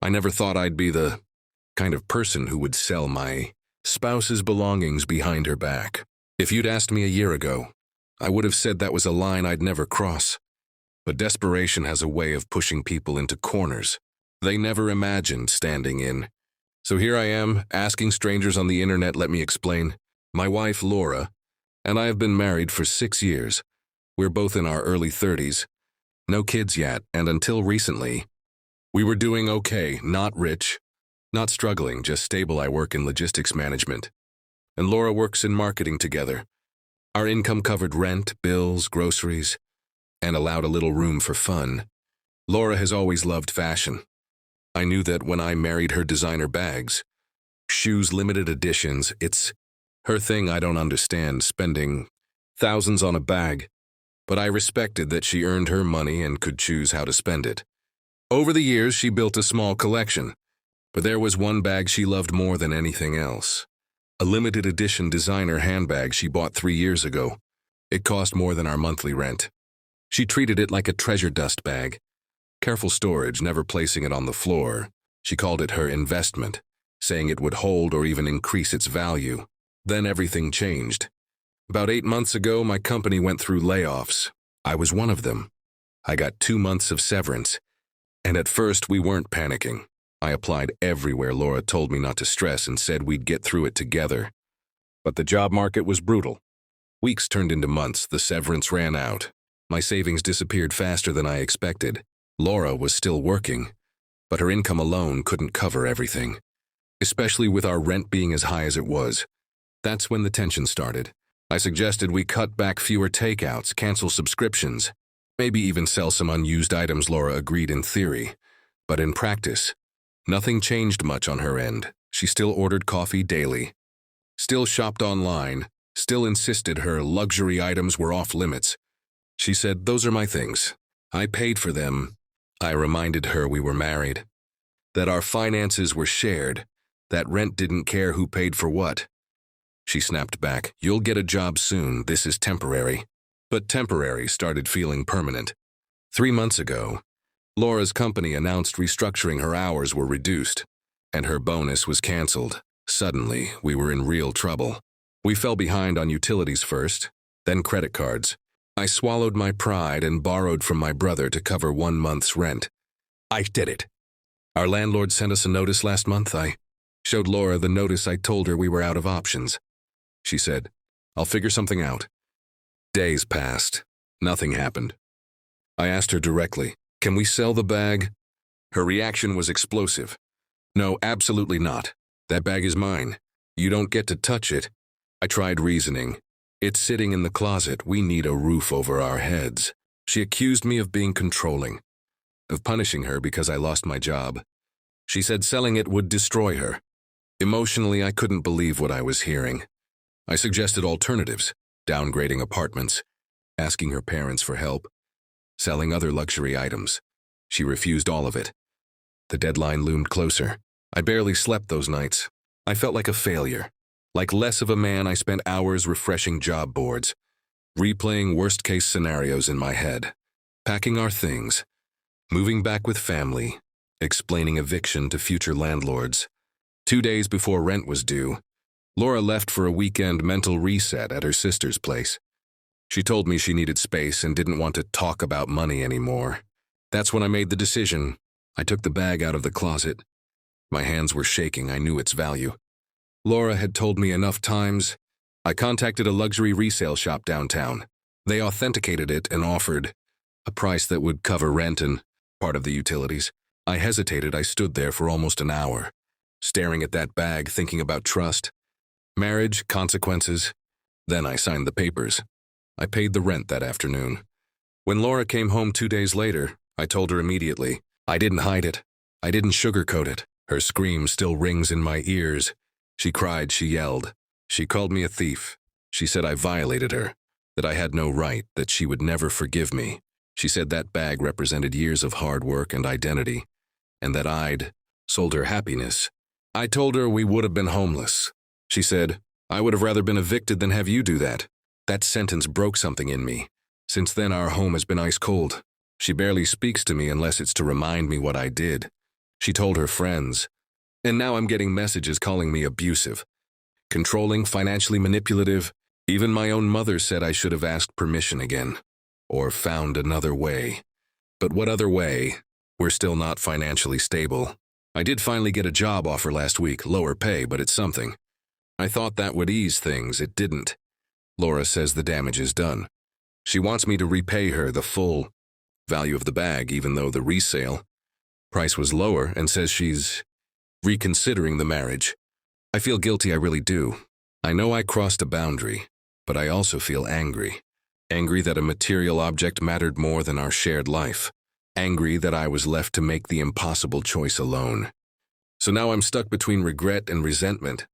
I never thought I'd be the kind of person who would sell my spouse's belongings behind her back. If you'd asked me a year ago, I would have said that was a line I'd never cross. But desperation has a way of pushing people into corners they never imagined standing in. So here I am, asking strangers on the internet, let me explain. My wife, Laura, and I have been married for 6 years. We're both in our early 30s. No kids yet, and until recently, we were doing okay, not rich, not struggling, just stable. I work in logistics management, and Laura works in marketing together. Our income covered rent, bills, groceries, and allowed a little room for fun. Laura has always loved fashion. I knew that when I married her. Designer bags, shoes, limited editions, it's her thing. I don't understand spending thousands on a bag, but I respected that she earned her money and could choose how to spend it. Over the years, she built a small collection, but there was one bag she loved more than anything else. A limited edition designer handbag she bought 3 years ago. It cost more than our monthly rent. She treated it like a treasure dust bag. Careful storage, never placing it on the floor. She called it her investment, saying it would hold or even increase its value. Then everything changed. About 8 months ago, my company went through layoffs. I was one of them. I got 2 months of severance, and at first we weren't panicking. I applied everywhere. Laura told me not to stress and said we'd get through it together. But the job market was brutal. Weeks turned into months. The severance ran out. My savings disappeared faster than I expected. Laura was still working, but her income alone couldn't cover everything, especially with our rent being as high as it was. That's when the tension started. I suggested we cut back fewer takeouts, cancel subscriptions, maybe even sell some unused items. Laura agreed in theory, but in practice, nothing changed much on her end. She still ordered coffee daily, still shopped online, still insisted her luxury items were off limits. She said, "Those are my things. I paid for them." I reminded her we were married, that our finances were shared, that rent didn't care who paid for what. She snapped back, "You'll get a job soon. This is temporary." But temporary started feeling permanent. 3 months ago, Laura's company announced restructuring. Her hours were reduced, and her bonus was canceled. Suddenly, we were in real trouble. We fell behind on utilities first, then credit cards. I swallowed my pride and borrowed from my brother to cover 1 month's rent. I did it. Our landlord sent us a notice last month. I showed Laura the notice. I told her we were out of options. She said, "I'll figure something out." Days passed. Nothing happened. I asked her directly, "Can we sell the bag?" Her reaction was explosive. "No, absolutely not. That bag is mine. You don't get to touch it." I tried reasoning. "It's sitting in the closet. We need a roof over our heads." She accused me of being controlling, of punishing her because I lost my job. She said selling it would destroy her. Emotionally, I couldn't believe what I was hearing. I suggested alternatives, downgrading apartments, asking her parents for help, selling other luxury items. She refused all of it. The deadline loomed closer. I barely slept those nights. I felt like a failure. Like less of a man. I spent hours refreshing job boards, replaying worst-case scenarios in my head, packing our things, moving back with family, explaining eviction to future landlords. 2 days before rent was due, Laura left for a weekend mental reset at her sister's place. She told me she needed space and didn't want to talk about money anymore. That's when I made the decision. I took the bag out of the closet. My hands were shaking. I knew its value. Laura had told me enough times. I contacted a luxury resale shop downtown. They authenticated it and offered a price that would cover rent and part of the utilities. I hesitated. I stood there for almost an hour, staring at that bag, thinking about trust, marriage, consequences. Then I signed the papers. I paid the rent that afternoon. When Laura came home 2 days later, I told her immediately. I didn't hide it. I didn't sugarcoat it. Her scream still rings in my ears. She cried, she yelled. She called me a thief. She said I violated her, that I had no right, that she would never forgive me. She said that bag represented years of hard work and identity, and that I'd sold her happiness. I told her we would have been homeless. She said, "I would have rather been evicted than have you do that." That sentence broke something in me. Since then, our home has been ice cold. She barely speaks to me unless it's to remind me what I did. She told her friends. And now I'm getting messages calling me abusive, controlling, financially manipulative. Even my own mother said I should have asked permission again, or found another way. But what other way? We're still not financially stable. I did finally get a job offer last week, lower pay, but it's something. I thought that would ease things, it didn't. Laura says the damage is done. She wants me to repay her the full value of the bag, even though the resale price was lower, and says she's reconsidering the marriage. I feel guilty, I really do. I know I crossed a boundary, but I also feel angry. Angry that a material object mattered more than our shared life. Angry that I was left to make the impossible choice alone. So now I'm stuck between regret and resentment.